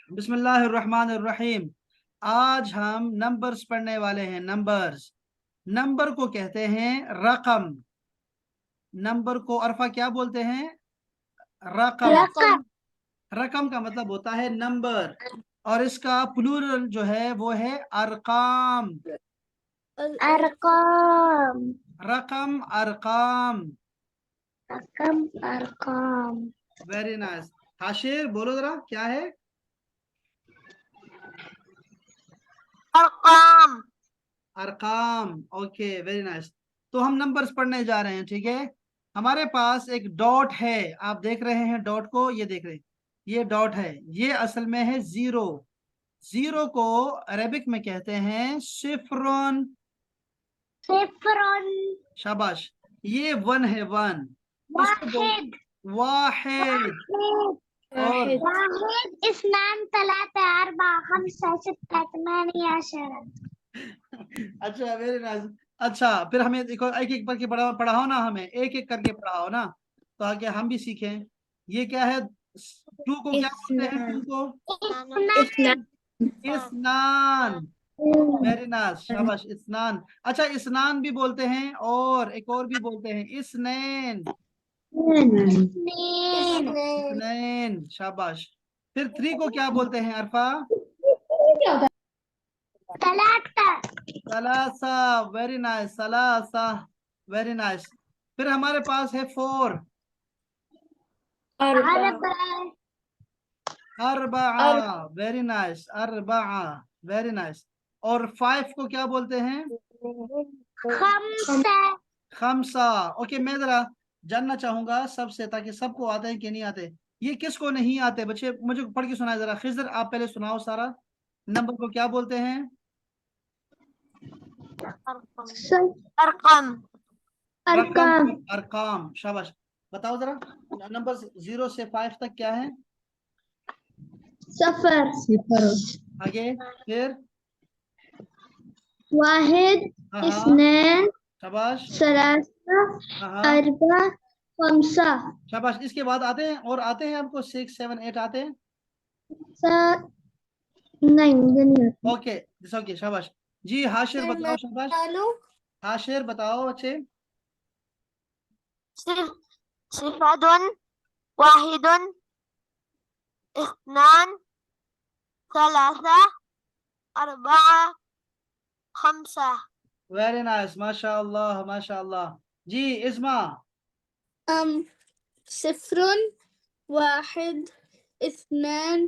बिस्मिल्लाहिर्रहमानिर्रहीम। आज हम नंबर्स पढ़ने वाले हैं। नंबर्स, नंबर को कहते हैं रकम। नंबर को अरफा क्या बोलते हैं? रकम। रकम। रकम का मतलब होता है नंबर, और इसका प्लूरल जो है वो है अरकाम। अरकाम। रकम, अरकाम। रकम, अरकाम। Very nice. हाशिर बोलो जरा, क्या है? अरकाम। अरकाम। Okay, very nice. तो हम नंबर्स पढ़ने जा रहे हैं, ठीक है। हमारे पास एक डॉट है, आप देख रहे हैं डॉट को, ये देख रहे हैं, ये डॉट है, ये असल में है जीरो। जीरो को अरेबिक में कहते हैं सिफरन। सिफरन। शाबाश। ये वन है, वन। इसको बोल वाहिद। वाहिद। और वाहिद इस्नान तलाता अरबा खमसा सित्ता थमानिया अशरा। अच्छा, वेरी नाइस। अच्छा, फिर हमें देखो, एक एक करके पढ़ाओ ना, हमें एक एक करके पढ़ाओ ना, तो आगे हम भी सीखें। ये क्या है? टू को क्या बोलते हैं? टू को इस्नान। इस्नान। वेरी नाइस, शाबाश, इस्नान। अच्छा, इस्नान भी बोलते हैं, और एक और भी बोलते हैं, इसनैन। इस्नीन। इसनैन, शाबाश। फिर थ्री को क्या बोलते हैं अरफा? तलाता। सलासा। वेरी नाइस, सलासा। Very nice. फिर हमारे पास है फोर। अरबा। अरबा। वेरी नाइस, अरबा। Very nice. और फाइव को क्या बोलते हैं? खमसा। खमसा। ओके, मैं जरा जानना चाहूंगा सबसे, ताकि सबको आते हैं कि नहीं आते। ये किसको नहीं आते बच्चे, मुझे पढ़ के सुनाए जरा। खिजर, आप पहले सुनाओ सारा। नंबर को क्या बोलते हैं? अरकम। रकम। अरकम। अरकाम, शाबाश। बताओ जरा, नंबर जीरो से फाइव तक क्या है? सफर। आगे फिर? वाहिद। हाँ हाँ, इस्नान। शाबाश। सलासा। हाँ हाँ, अरबा। खमसा। शाबाश। इसके बाद आते हैं, और आते हैं आपको सिक्स सेवन एट आते हैं? सा। नहीं, मुझे नहीं आता। ओके, दिस ओके, शाबाश। जी, हाशिर फिर मैं बताओ, शाबाश। डालूं। हाशिर बताओ अच्छे। सिफादुन। वाहिदुन। इस्नान। सलासा। अरबा। खमसा। वेरी नाइस, माशाअल्लाह, माशाअल्लाह। जी, इस्मा। अम सिफरुन। वाहिद। इस्नान।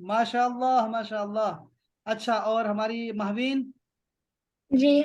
माशाअल्लाह, माशाअल्लाह। अच्छा, और हमारी महवीन? जी।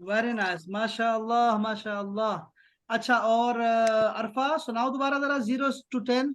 वेरी नाइस, माशाअल्लाह, माशाअल्लाह। अच्छा, और अरफा सुनाओ दोबारा जरा, जीरो टू टेन।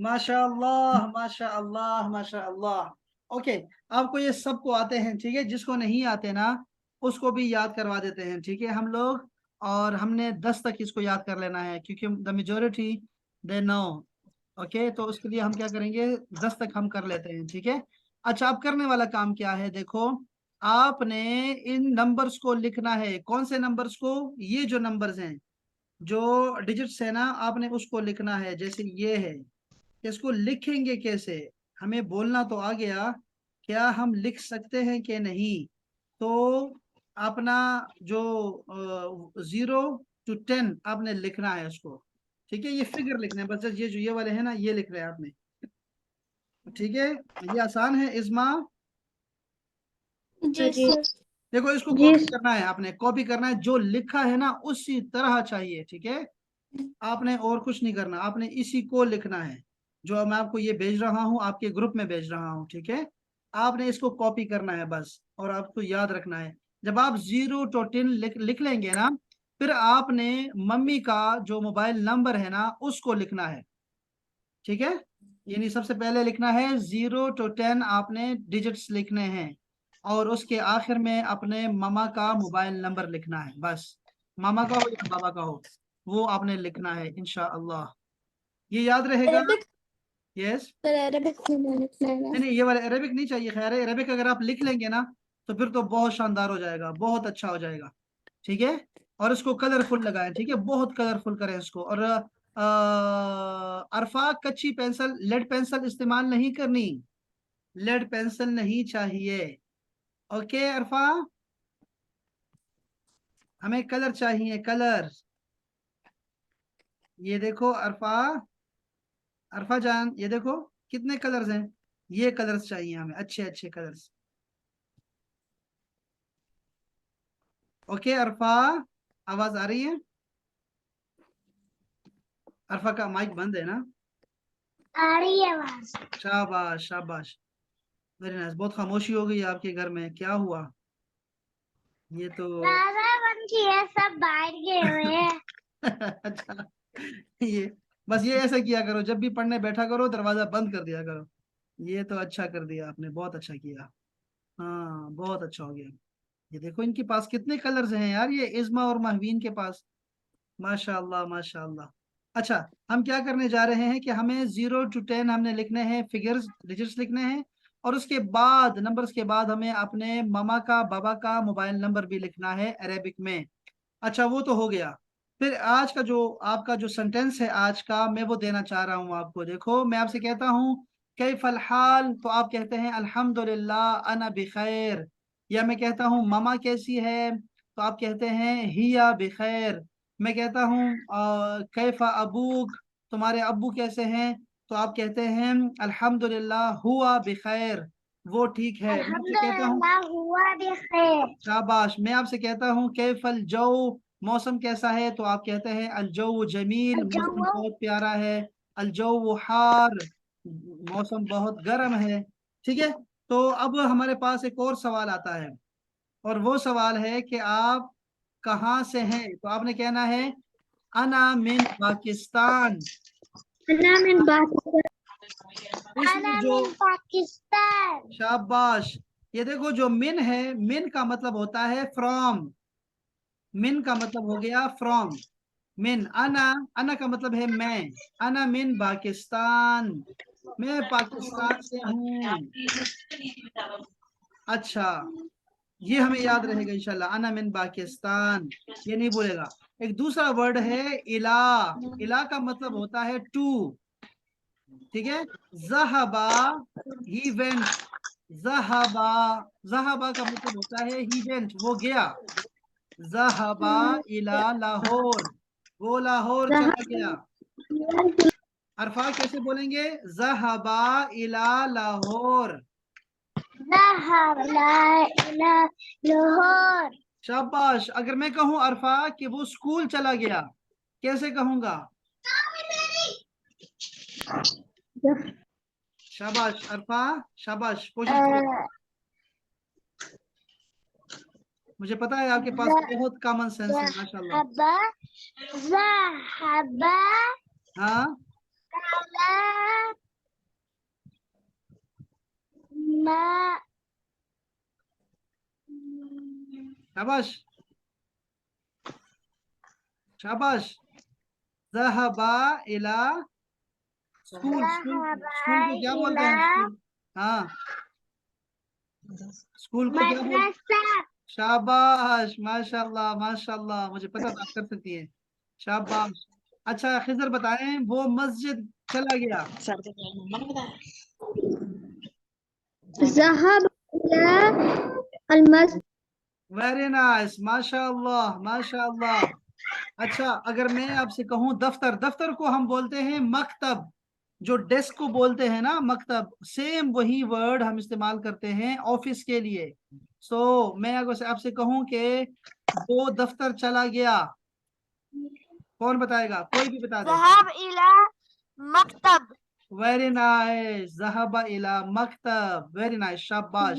माशाअल्लाह, माशाअल्लाह, माशाअल्लाह। ओके, आपको ये सबको आते हैं, ठीक है। जिसको नहीं आते ना, उसको भी याद करवा देते हैं, ठीक है, हम लोग। और हमने 10 तक इसको याद कर लेना है, क्योंकि the majority they know. Okay, तो उसके लिए हम क्या करेंगे, 10 तक हम कर लेते हैं, ठीक है। अच्छा, अब करने वाला काम क्या है, देखो। आपने इन नंबर्स को लिखना है। कौन से नंबर्स को? ये जो नंबर्स हैं, जो डिजिट्स है ना, आपने उसको लिखना है। जैसे ये है, इसको लिखेंगे कैसे? हमें बोलना तो आ गया, क्या हम लिख सकते हैं कि नहीं? तो अपना जो 0 to 10 आपने लिखना है उसको, ठीक है। ये फिगर लिखना है बस, ये जो ये वाले हैं ना, ये लिख रहे हैं आपने, ठीक है। ये आसान है, इस्मा। जी सर. देखो, इसको जी कॉपी करना है, आपने कॉपी करना है, जो लिखा है ना उसी तरह चाहिए, ठीक है। आपने और कुछ नहीं करना, आपने इसी को लिखना है, जो मैं आपको ये भेज रहा हूँ, आपके ग्रुप में भेज रहा हूँ, ठीक है। आपने इसको कॉपी करना है बस, और आपको याद रखना है। जब आप 0 to 10 लिख लेंगे ना, फिर आपने मम्मी का जो मोबाइल नंबर है ना उसको लिखना है, ठीक है। यानी सबसे पहले लिखना है 0 to 10, आपने डिजिट्स लिखने हैं, और उसके आखिर में अपने मामा का मोबाइल नंबर लिखना है बस। मामा का हो या बाबा का हो, वो आपने लिखना है इंशाअल्लाह। ये याद रहेगा। Arabic yes. अरेबिक में लिखना है नहीं नहीं, ये वाला अरेबिक नहीं चाहिए, खैर है अरेबिक अगर आप लिख लेंगे ना तो फिर तो बहुत शानदार हो जाएगा, बहुत अच्छा हो जाएगा, ठीक है। और इसको कलरफुल लगाएं, ठीक है, बहुत कलरफुल करें इसको। और अरफा, कच्ची पेंसिल, लेड पेंसिल इस्तेमाल नहीं करनी, लेड पेंसिल नहीं चाहिए। ओके अरफा, हमें कलर चाहिए, कलर। ये देखो अरफा, अरफा जान, ये देखो कितने कलर्स हैं, ये कलर्स चाहिए हमें, अच्छे अच्छे कलर्स। ओके अरफा, आवाज आ रही है? अरफा का माइक बंद है ना? आ रही है आवाज। शाबाश शाबाश, वेरी नाइस। बहुत खामोशी हो गई आपके घर में, क्या हुआ? ये तो दादा बंद किया, सब बाहर गए हुए हैं। अच्छा, ये बस ये ऐसा किया करो, जब भी पढ़ने बैठा करो दरवाजा बंद कर दिया करो। ये तो अच्छा कर दिया आपने, बहुत अच्छा किया। हाँ बहुत अच्छा हो गया। ये देखो इनके पास कितने कलर्स हैं यार, ये इज़्मा और महवीन के पास, माशाअल्लाह माशाअल्लाह। अच्छा, हम क्या करने जा रहे हैं कि हमें 0 to 10 हमने लिखने हैं, फिगर्स डिजिट्स लिखने हैं, और उसके बाद नंबर्स के बाद हमें अपने मामा का बाबा का मोबाइल नंबर भी लिखना है अरेबिक में। अच्छा वो तो हो गया। फिर आज का जो आपका जो सेंटेंस है आज का, मैं वो देना चाह रहा हूँ आपको। देखो मैं आपसे कहता हूँ कैफल हाल, तो आप कहते हैं अल्हम्दुलिल्लाह अना बिखैर। या मैं कहता हूँ मामा कैसी है, तो आप कहते हैं हिया बिखैर। मैं कहता हूँ कैफा अबूक, तुम्हारे अब्बू कैसे हैं, तो आप कहते हैं अल्हम्दुलिल्लाह हुआ बिखैर, वो ठीक है। मैं आपसे कहता हूँ, अल्हम्दुलिल्लाह हुआ बिखैर। शाबाश। मैं आपसे कहता हूँ कैफल जौ, मौसम कैसा है, तो आप कहते हैं अलजौ जमील, जो मौसम वो बहुत प्यारा है। अलजौ हार, मौसम बहुत गर्म है, ठीक है। तो अब हमारे पास एक और सवाल आता है, और वो सवाल है कि आप कहाँ से हैं, तो आपने कहना है अना मिन पाकिस्तान। अना मिन पाकिस्तान। इसमें अना जो, मिन पाकिस्तान। शाबाश, ये देखो जो मिन है, मिन का मतलब होता है फ्रॉम, मिन का मतलब हो गया फ्रॉम। मिन, अना, अना का मतलब है मैं, अना मिन पाकिस्तान, मैं पाकिस्तान से हूँ। अच्छा, ये हमें याद रहेगा इंशाल्लाह, अना मिन पाकिस्तान, ये नहीं बोलेगा। एक दूसरा वर्ड है इला, इला का मतलब होता है टू, ठीक है। जहबा, ही वेंट, जहबा, जहबा का मतलब होता है ही वेंट, वो गया। जहबा इला लाहौर, वो लाहौर चला गया। अरफा कैसे बोलेंगे? जहबा इला लाहौर। लाहौर। शाबाश। अगर मैं कहूं अरफा कि वो स्कूल चला गया, कैसे कहूंगा? शाबाश अरफा, शाबाश, कोशिश करो। मुझे पता है आपके पास बहुत कॉमन सेंस है, माशाल्लाह। ज़हबा ज़हबा हाँ, कला मा शाबाश शाबाश। जहबा इला, स्कूल, स्कूल, ज़हबा स्कूल को क्या बोलते इला हैं, स्कूल? हाँ, स्कूल को क्या बोल, मदरसा। शाबाश माशाल्लाह माशाल्लाह, मुझे पता था आप कर सकती हैं, शाबाश। अच्छा खिजर बताएं, वो मस्जिद चला गया। ज़हब इला अलमस्जिद। वेरी नाइस, माशाल्लाह माशाल्लाह। अच्छा, अगर मैं आपसे कहूं दफ्तर, दफ्तर को हम बोलते हैं मकतब, जो डेस्क को बोलते हैं ना मकतब, सेम वही वर्ड हम इस्तेमाल करते हैं ऑफिस के लिए। मैं अगर आपसे कहूं कि वो दफ्तर चला गया, कौन बताएगा? कोई भी बता दे। ज़हब इला मकतब। वेरी नाइस, ज़हब इला मकतब, वेरी नाइस, शाबाश,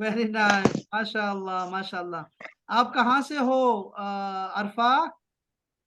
वेरी नाइस, माशाल्लाह माशाल्लाह। आप कहाँ से हो अरफा?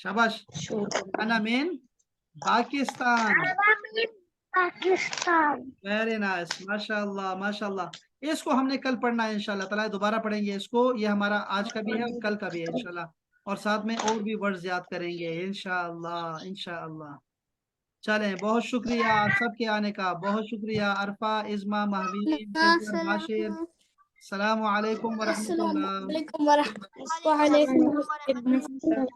शाबाश। अना मिन पाकिस्तान, पाकिस्तान। वेरी नाइस, माशाल्लाह माशाल्लाह। इसको हमने कल पढ़ना है इंशाल्लाह ताला, दोबारा पढ़ेंगे इसको, ये हमारा आज का भी है और कल का भी है इंशाल्लाह, और साथ में और भी वर्ड्स याद करेंगे इंशाल्लाह इंशाल्लाह। चलें, बहुत शुक्रिया आप सबके आने का, बहुत शुक्रिया अरफा, इज़मा, महवीन, फिजर, बाशिर। अस्सलामु अलैकुम व रहमतुल्लाह। अस्सलामुअलैकुम वरहमतुल्लाह।